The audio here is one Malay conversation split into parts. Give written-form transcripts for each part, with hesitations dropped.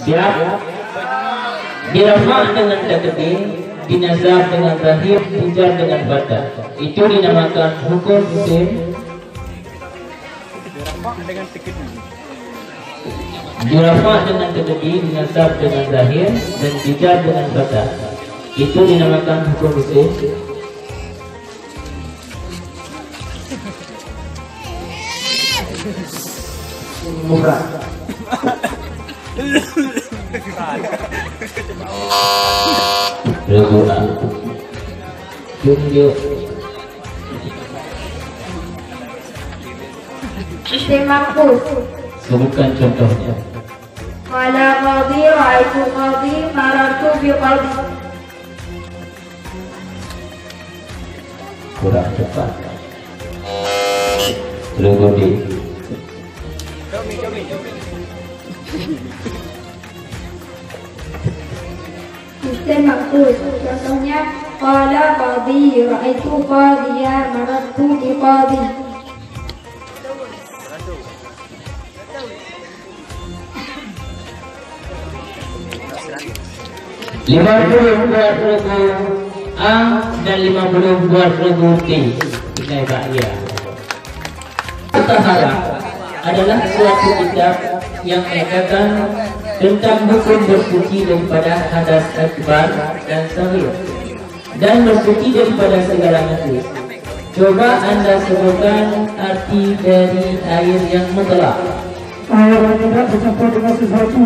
Siap? Dirafa dengan takdir, dinazab dengan zahir, dijar dengan badan. Itu dinamakan hukum musim. Dirafa dengan takdir, dinazab dengan zahir, dan dijar dengan badan. Itu dinamakan hukum musim. Murah. Regular. Tunjuk. Isim maf'ul. Sebutkan contohnya. Qala qadhi ra'aitu qadhi marartu bi qadhi. Kurang cepat. Tergodi. Isim maf'ul. Contohnya qala qadhi ra'aitu qadhiya marartu bi qadhi. Lima puluh buat regu A dan 50 buat regu T. Nilai bahaya. Tahara adalah suatu kitab yang menyatakan tentang hukum bersuci daripada hadas akbar dan saghir dan bersuci daripada segala najis. Coba Anda sebutkan arti dari air yang mutlak. Air yang tidak bercampur dengan sesuatu.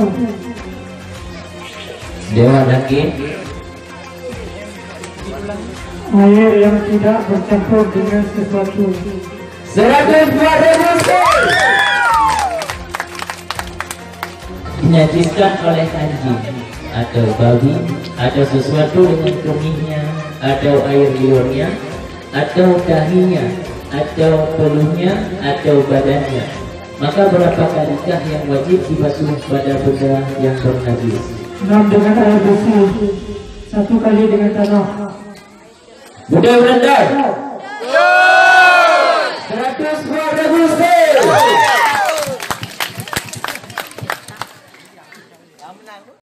Dewan lagi. Air yang tidak bercampur dengan sesuatu. 100 buat revolusi. Dinajiskan oleh anjing atau babi atau sesuatu dengan kemihnya atau air liurnya atau dahinya atau peluhnya atau badannya, maka berapa kalikah yang wajib dibasuh pada benda yang bernajis? 6 dengan air bersih, 1 kali dengan tanah. Mudah-mudahan